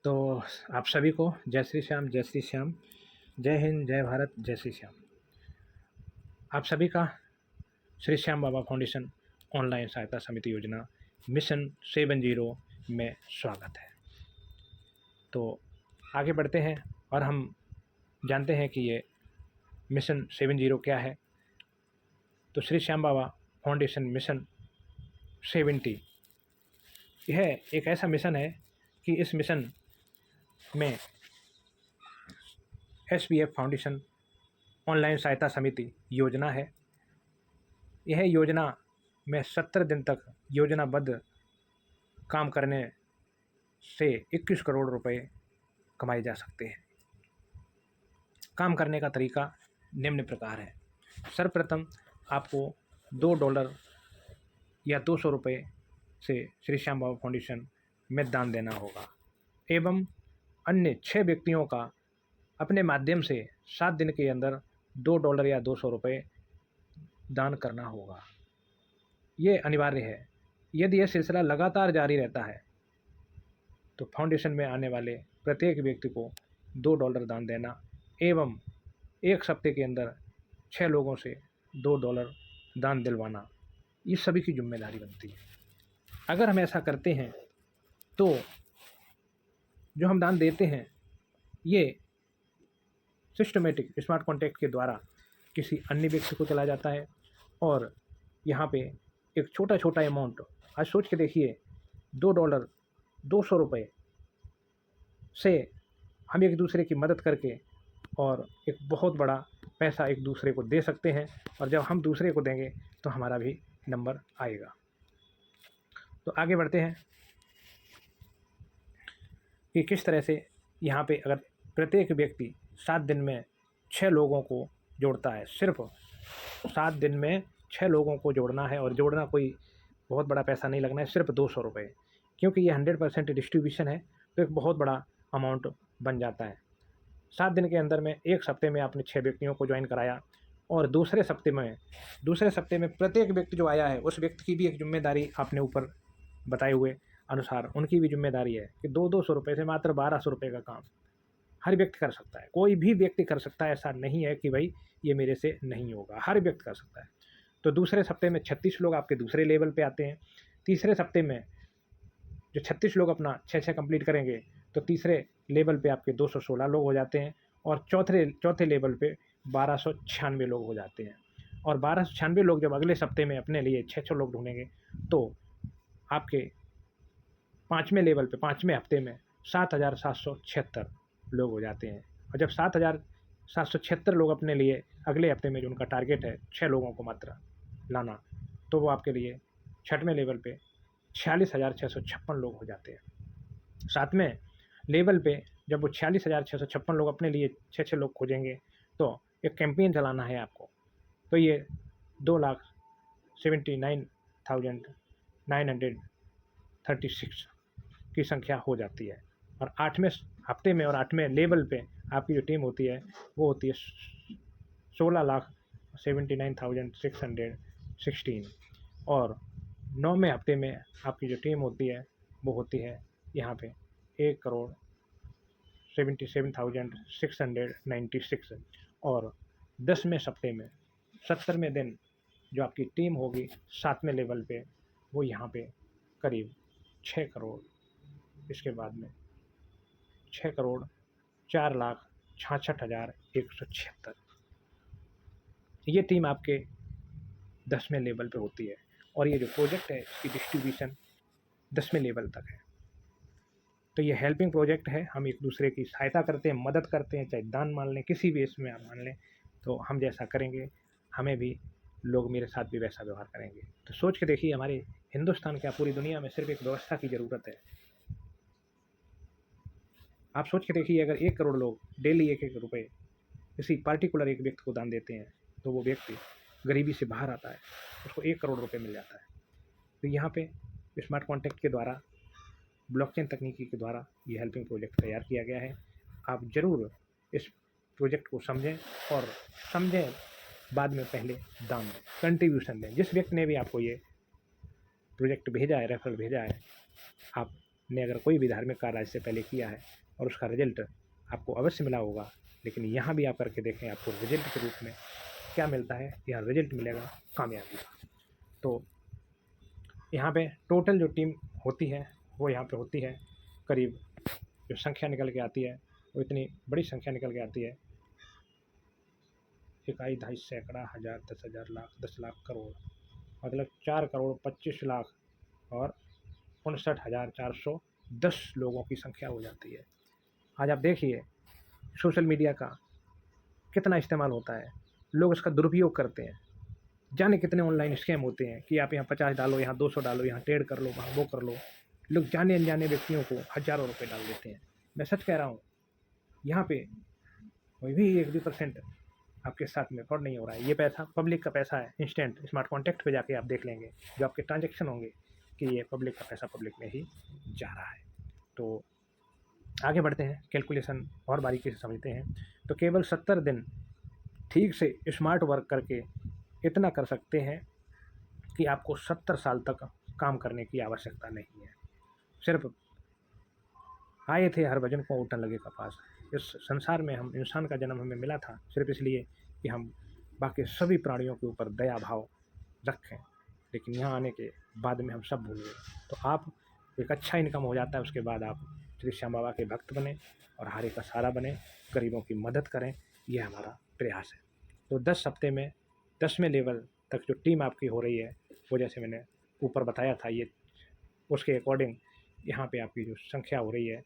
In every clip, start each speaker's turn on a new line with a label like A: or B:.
A: तो आप सभी को जय श्री श्याम, जय श्री श्याम, जय हिंद, जय भारत, जय श्री श्याम। आप सभी का श्री श्याम बाबा फाउंडेशन ऑनलाइन सहायता समिति योजना मिशन 70 में स्वागत है। तो आगे बढ़ते हैं और हम जानते हैं कि ये मिशन 70 क्या है। तो श्री श्याम बाबा फाउंडेशन मिशन 70 यह एक ऐसा मिशन है कि इस मिशन में SBF फाउंडेशन ऑनलाइन सहायता समिति योजना है। यह योजना में 70 दिन तक योजनाबद्ध काम करने से 21 करोड़ रुपए कमाए जा सकते हैं। काम करने का तरीका निम्न प्रकार है। सर्वप्रथम आपको $2 या 200 रुपये से श्री श्याम बाबा फाउंडेशन में दान देना होगा एवं अन्य 6 व्यक्तियों का अपने माध्यम से 7 दिन के अंदर $2 या 200 रुपये दान करना होगा। ये अनिवार्य है। यदि यह सिलसिला लगातार जारी रहता है तो फाउंडेशन में आने वाले प्रत्येक व्यक्ति को $2 दान देना एवं एक हफ्ते के अंदर 6 लोगों से $2 दान दिलवाना, ये सभी की जिम्मेदारी बनती है। अगर हम ऐसा करते हैं तो जो हम दान देते हैं ये सिस्टमेटिक स्मार्ट कॉन्टैक्ट के द्वारा किसी अन्य व्यक्ति को चला जाता है और यहाँ पे एक छोटा छोटा अमाउंट, आज सोच के देखिए, $2 200 रुपये से हम एक दूसरे की मदद करके और एक बहुत बड़ा पैसा एक दूसरे को दे सकते हैं और जब हम दूसरे को देंगे तो हमारा भी नंबर आएगा। तो आगे बढ़ते हैं कि किस तरह से यहाँ पे अगर प्रत्येक व्यक्ति 7 दिन में 6 लोगों को जोड़ता है, सिर्फ 7 दिन में 6 लोगों को जोड़ना है और जोड़ना कोई बहुत बड़ा पैसा नहीं लगना है, सिर्फ 200 रुपये, क्योंकि ये 100% डिस्ट्रीब्यूशन है तो एक बहुत बड़ा अमाउंट बन जाता है। 7 दिन के अंदर में एक हफ्ते में आपने 6 व्यक्तियों को ज्वाइन कराया और दूसरे हफ्ते में प्रत्येक व्यक्ति जो आया है उस व्यक्ति की भी एक जिम्मेदारी आपने ऊपर बताए हुए अनुसार उनकी भी जिम्मेदारी है कि 200 रुपये से मात्र 1200 रुपये का काम हर व्यक्ति कर सकता है। कोई भी व्यक्ति कर सकता है, ऐसा नहीं है कि भाई ये मेरे से नहीं होगा, हर व्यक्ति कर सकता है। तो दूसरे हफ्ते में 36 लोग आपके दूसरे लेवल पे आते हैं। तीसरे हफ्ते में जो 36 लोग अपना 6 कंप्लीट करेंगे तो तीसरे लेवल पे आपके 216 लोग हो जाते हैं और चौथे लेवल पे 1296 लोग हो जाते हैं। और 1296 लोग जब अगले हफ्ते में अपने लिए 6 लोग ढूंढेंगे तो आपके पाँचवें हफ्ते में 7,776 लोग हो जाते हैं। और जब 7,776 लोग अपने लिए अगले हफ्ते में, जो उनका टारगेट है 6 लोगों को मात्र लाना, तो वो आपके लिए 6वें लेवल पे 46,656 लोग हो जाते हैं। 7वें लेवल पे जब वो 46,656 लोग अपने लिए 6 लोग खोजेंगे तो एक कैंपेन चलाना है आपको, तो ये 2,79,936 की संख्या हो जाती है। और 8वें हफ्ते में और 8वें लेवल पे आपकी जो टीम होती है वो होती है 16,79,616 और 9वें हफ्ते में आपकी जो टीम होती है वो होती है यहाँ पे 1,77,696 और 10वें हफ्ते में 70वें दिन जो आपकी टीम होगी 7वें लेवल पे वो यहाँ पे करीब 6 करोड़, इसके बाद में 6,04,66,176 ये टीम आपके 10वें लेवल पे होती है। और ये जो प्रोजेक्ट है इसकी डिस्ट्रीब्यूशन 10वें लेवल तक है। तो ये हेल्पिंग प्रोजेक्ट है, हम एक दूसरे की सहायता करते हैं, मदद करते हैं, चाहे दान मान लें, किसी भी इसमें आप मान लें, तो हम जैसा करेंगे हमें भी लोग मेरे साथ भी वैसा व्यवहार करेंगे। तो सोच के देखिए, हमारे हिंदुस्तान क्या पूरी दुनिया में सिर्फ एक व्यवस्था की ज़रूरत है। आप सोच के देखिए, अगर 1 करोड़ लोग डेली 1-1 रुपये किसी पार्टिकुलर एक व्यक्ति को दान देते हैं तो वो व्यक्ति गरीबी से बाहर आता है, उसको 1 करोड़ रुपये मिल जाता है। तो यहाँ पे स्मार्ट कॉन्टैक्ट के द्वारा, ब्लॉकचेन तकनीकी के द्वारा ये हेल्पिंग प्रोजेक्ट तैयार किया गया है। आप ज़रूर इस प्रोजेक्ट को समझें और समझें बाद में पहले दान दें, कंट्रीब्यूशन दें। जिस व्यक्ति ने भी आपको ये प्रोजेक्ट भेजा है, रेफरल भेजा है, आप ने अगर कोई भी धार्मिक कार्य इससे पहले किया है और उसका रिजल्ट आपको अवश्य मिला होगा, लेकिन यहाँ भी आप करके देखें, आपको रिजल्ट के रूप में क्या मिलता है, यहाँ रिजल्ट मिलेगा कामयाबी का। तो यहाँ पे टोटल जो टीम होती है वो यहाँ पे होती है करीब, जो संख्या निकल के आती है वो इतनी बड़ी संख्या निकल के आती है, इकाई, दहाई, सैकड़ा, हज़ार, 10,000, लाख, 10 लाख, करोड़, मतलब 4,25,00,000 और 59,410 लोगों की संख्या हो जाती है। आज आप देखिए सोशल मीडिया का कितना इस्तेमाल होता है, लोग इसका दुरुपयोग करते हैं। जाने कितने ऑनलाइन स्कैम होते हैं कि आप यहाँ 50 डालो, यहाँ 200 डालो, यहाँ ट्रेड कर लो, वहाँ वो कर लो। लोग जाने अनजाने व्यक्तियों को हज़ारों रुपए डाल देते हैं। मैं सच कह रहा हूँ, यहाँ पे कोई भी 1-2% आपके साथ में फ्रॉड नहीं हो रहा है। ये पैसा पब्लिक का पैसा है, इंस्टेंट स्मार्ट कॉन्टैक्ट पे जाके आप देख लेंगे जो आपके ट्रांजैक्शन होंगे कि ये पब्लिक का पैसा पब्लिक में ही जा रहा है। तो आगे बढ़ते हैं, कैलकुलेशन और बारीकी से समझते हैं। तो केवल 70 दिन ठीक से स्मार्ट वर्क करके इतना कर सकते हैं कि आपको 70 साल तक काम करने की आवश्यकता नहीं है। सिर्फ आए थे हरभजन को उठन लगे कपास। इस संसार में हम इंसान का जन्म हमें मिला था सिर्फ इसलिए कि हम बाकी सभी प्राणियों के ऊपर दया भाव रखें, लेकिन यहाँ आने के बाद में हम सब भूल गए। तो आप एक अच्छा इनकम हो जाता है, उसके बाद आप श्री श्याम बाबा के भक्त बने और हारे का सहारा बने, गरीबों की मदद करें, ये हमारा प्रयास है। तो 10 हफ्ते में 10वें लेवल तक जो टीम आपकी हो रही है वो जैसे मैंने ऊपर बताया था, ये उसके अकॉर्डिंग यहाँ पे आपकी जो संख्या हो रही है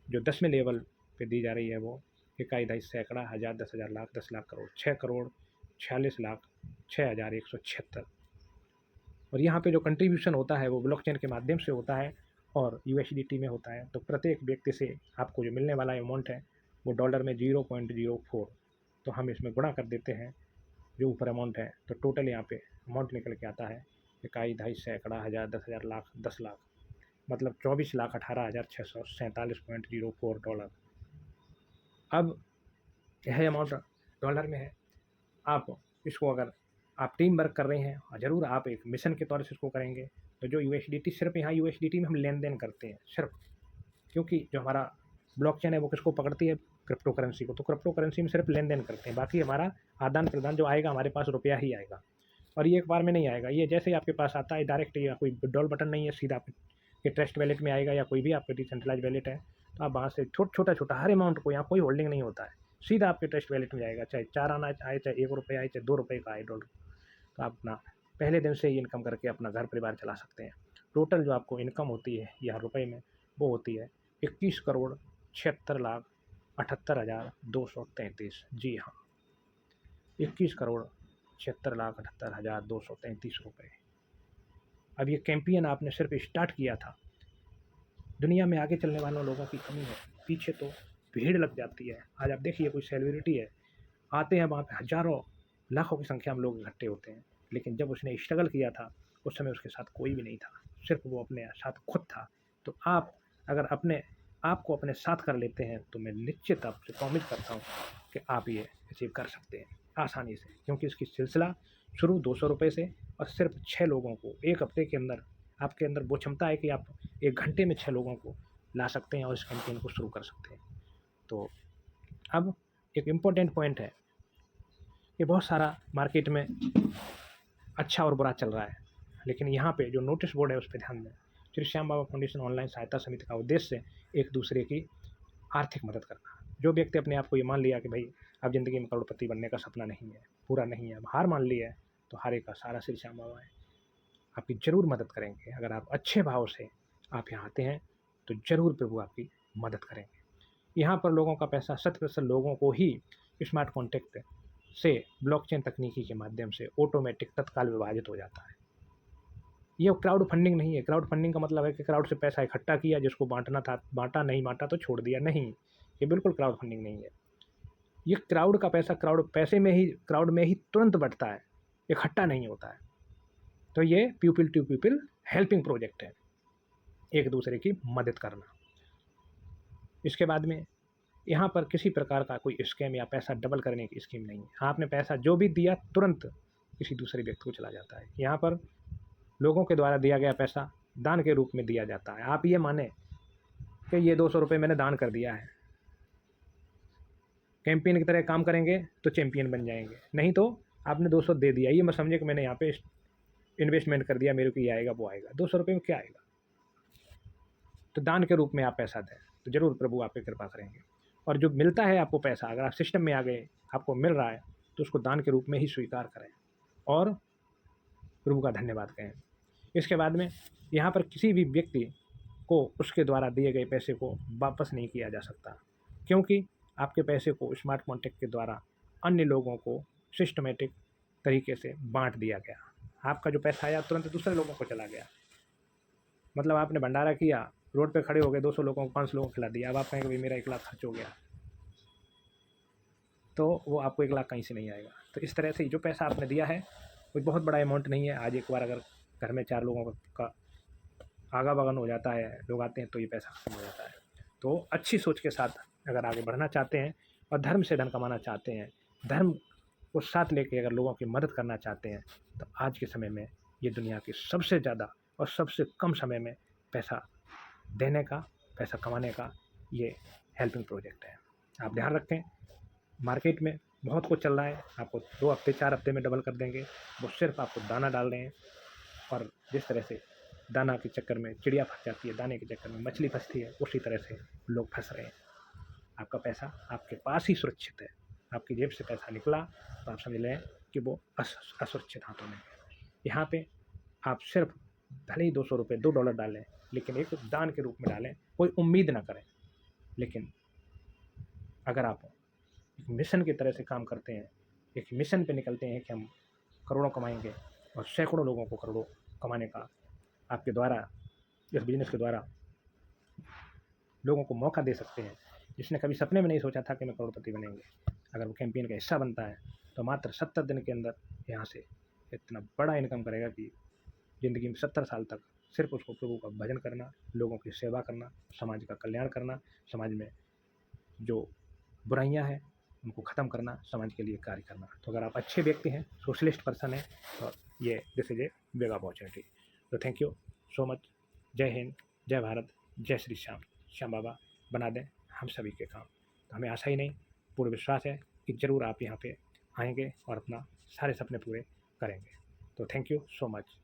A: जो 10वें लेवल पे दी जा रही है वो इकाई, दहाई, सैकड़ा, हज़ार, 10,000, लाख, 10 लाख, करोड़, 6,46,46,676। और यहाँ पे जो कंट्रीब्यूशन होता है वो ब्लॉकचेन के माध्यम से होता है और यूएसडीटी में होता है। तो प्रत्येक व्यक्ति से आपको जो मिलने वाला अमाउंट है वो डॉलर में 0.04, तो हम इसमें गुणा कर देते हैं जो ऊपर अमाउंट है, तो टोटल यहाँ पे अमाउंट निकल के आता है इकाई, दहाई, सैकड़ा, हज़ार, 10,000, लाख, 10 लाख, मतलब 24,18,647.04 डॉलर। अब यह अमाउंट डॉलर में है। आप इसको अगर आप टीम वर्क कर रहे हैं और ज़रूर आप एक मिशन के तौर से इसको करेंगे, तो जो यूएसडीटी, सिर्फ यहाँ यूएसडीटी में हम लेन देन करते हैं सिर्फ, क्योंकि जो हमारा ब्लॉकचेन है वो किसको पकड़ती है, क्रिप्टो करेंसी को। तो क्रिप्टो करेंसी में सिर्फ लेन देन करते हैं, बाकी हमारा आदान प्रदान जो आएगा हमारे पास रुपया ही आएगा, और ये एक बार में नहीं आएगा। ये जैसे ही आपके पास आता है डायरेक्ट, या कोई विड्रॉल बटन नहीं है, सीधा आपके ट्रस्ट वैलेट में आएगा, या कोई भी आपका डिसेंट्रलाइज वैलेट है तो आप वहाँ से छोटा हर अमाउंट को, यहाँ कोई होल्डिंग नहीं होता है, सीधा आपके ट्रस्ट वैलेट में जाएगा, चाहे 4 आना आए, चाहे 1 रुपये आए, चाहे 2 रुपये का आए डॉलर। तो आप अपना पहले दिन से ही इनकम करके अपना घर परिवार चला सकते हैं। टोटल जो आपको इनकम होती है यहाँ रुपए में वो होती है 21,76,78,233। जी हाँ, 21,76,78,233 रुपये। अब ये कैंपेन आपने सिर्फ स्टार्ट किया था। दुनिया में आगे चलने वालों लोगों की कमी है, पीछे तो भीड़ लग जाती है। आज आप देखिए कोई सेलिब्रिटी है, आते हैं वहाँ पे हज़ारों लाखों की संख्या में लोग इकट्ठे होते हैं, लेकिन जब उसने स्ट्रगल किया था उस समय उसके साथ कोई भी नहीं था, सिर्फ वो अपने साथ खुद था। तो आप अगर अपने आप को अपने साथ कर लेते हैं तो मैं निश्चित आपसे प्रॉमिस करता हूँ कि आप ये अचीव कर सकते हैं आसानी से, क्योंकि इसकी सिलसिला शुरू 200 रुपये से, और सिर्फ 6 लोगों को एक हफ्ते के अंदर, आपके अंदर वो क्षमता है कि आप 1 घंटे में 6 लोगों को ला सकते हैं और इस कैंपेन को शुरू कर सकते हैं। तो अब एक इम्पोर्टेंट पॉइंट है कि बहुत सारा मार्केट में अच्छा और बुरा चल रहा है, लेकिन यहाँ पे जो नोटिस बोर्ड है उस पर ध्यान दें। श्री श्याम बाबा फाउंडेशन ऑनलाइन सहायता समिति का उद्देश्य एक दूसरे की आर्थिक मदद करना। जो व्यक्ति अपने आप को ये मान लिया कि भाई अब ज़िंदगी में करोड़पति बनने का सपना नहीं है, पूरा नहीं है, अब हार मान ली है, तो हारे का सारा श्री श्याम बाबा है, आपकी ज़रूर मदद करेंगे। अगर आप अच्छे भाव से आप यहाँ आते हैं तो ज़रूर प्रभु आपकी मदद करेंगे। यहाँ पर लोगों का पैसा 100% लोगों को ही स्मार्ट कॉन्टैक्ट से ब्लॉकचेन तकनीकी के माध्यम से ऑटोमेटिक तत्काल विभाजित हो जाता है। ये क्राउड फंडिंग नहीं है। क्राउड फंडिंग का मतलब है कि क्राउड से पैसा इकट्ठा किया, जिसको बांटना था बांटा, नहीं बांटा तो छोड़ दिया, नहीं, ये बिल्कुल क्राउड फंडिंग नहीं है। ये क्राउड का पैसा क्राउड में ही तुरंत बढ़ता है, इकट्ठा नहीं होता है। तो ये people to people helping project है, एक दूसरे की मदद करना। इसके बाद में यहाँ पर किसी प्रकार का कोई स्कैम या पैसा डबल करने की स्कीम नहीं है। आपने पैसा जो भी दिया तुरंत किसी दूसरे व्यक्ति को चला जाता है। यहाँ पर लोगों के द्वारा दिया गया पैसा दान के रूप में दिया जाता है। आप ये माने कि ये 200 रुपये मैंने दान कर दिया है। कैंपेन की तरह काम करेंगे तो चैंपियन बन जाएंगे, नहीं तो आपने 200 दे दिया, ये मत समझे कि मैंने यहाँ पे इन्वेस्टमेंट कर दिया, मेरे को ये आएगा वो आएगा। 200 रुपये में क्या आएगा? तो दान के रूप में आप पैसा दें तो ज़रूर प्रभु आप पे कृपा करेंगे। और जो मिलता है आपको पैसा, अगर आप सिस्टम में आ गए, आपको मिल रहा है, तो उसको दान के रूप में ही स्वीकार करें और प्रभु का धन्यवाद कहें। इसके बाद में यहाँ पर किसी भी व्यक्ति को उसके द्वारा दिए गए पैसे को वापस नहीं किया जा सकता, क्योंकि आपके पैसे को स्मार्ट कॉन्ट्रैक्ट के द्वारा अन्य लोगों को सिस्टमेटिक तरीके से बांट दिया गया। आपका जो पैसा आया तुरंत दूसरे लोगों को चला गया। मतलब आपने भंडारा किया, रोड पे खड़े हो गए, 200 लोगों को 500 लोगों को खिला दिया, अब आप कहेंगे भाई मेरा 1 लाख खर्च हो गया, तो वो आपको 1 लाख कहीं से नहीं आएगा। तो इस तरह से जो पैसा आपने दिया है कोई बहुत बड़ा अमाउंट नहीं है। आज एक बार अगर घर में 4 लोगों का आगा बगन हो जाता है, लोग आते हैं, तो ये पैसा खत्म हो जाता है। तो अच्छी सोच के साथ अगर आगे बढ़ना चाहते हैं और धर्म से धन कमाना चाहते हैं, धर्म को साथ लेके अगर लोगों की मदद करना चाहते हैं, तो आज के समय में ये दुनिया की सबसे ज़्यादा और सबसे कम समय में पैसा देने का, पैसा कमाने का ये हेल्पिंग प्रोजेक्ट है। आप ध्यान रखें, मार्केट में बहुत कुछ चल रहा है, आपको 2 हफ्ते 4 हफ्ते में डबल कर देंगे। वो सिर्फ आपको दाना डाल रहे हैं, और जिस तरह से दाना के चक्कर में चिड़िया फंस जाती है, दाने के चक्कर में मछली फंसती है, उसी तरह से लोग फंस रहे हैं। आपका पैसा आपके पास ही सुरक्षित है। आपकी जेब से पैसा निकला तो आप समझ लें कि वो असुरक्षित हाथों में है। यहाँ पे आप सिर्फ भले ही 200 रुपये $2 डालें, लेकिन एक दान के रूप में डालें, कोई उम्मीद ना करें। लेकिन अगर आप एक मिशन की तरह से काम करते हैं, एक मिशन पे निकलते हैं कि हम करोड़ों कमाएंगे और सैकड़ों लोगों को करोड़ों कमाने का आपके द्वारा, इस बिजनेस के द्वारा लोगों को मौका दे सकते हैं, जिसने कभी सपने में नहीं सोचा था कि मैं करोड़पति बनेंगे। अगर वो कैंपेन का हिस्सा बनता है तो मात्र 70 दिन के अंदर यहाँ से इतना बड़ा इनकम करेगा कि ज़िंदगी में 70 साल तक सिर्फ उसको प्रभु का भजन करना, लोगों की सेवा करना, समाज का कल्याण करना, समाज में जो बुराइयां हैं उनको ख़त्म करना, समाज के लिए कार्य करना। तो अगर आप अच्छे व्यक्ति हैं, सोशलिस्ट पर्सन हैं, तो ये this is a big opportunity. तो थैंक यू सो मच। जय हिंद, जय भारत, जय श्री श्याम। श्याम बाबा बना दें हम सभी के काम। तो हमें आशा ही नहीं, पूरा विश्वास है कि ज़रूर आप यहाँ पे आएंगे और अपना सारे सपने पूरे करेंगे। तो थैंक यू सो मच।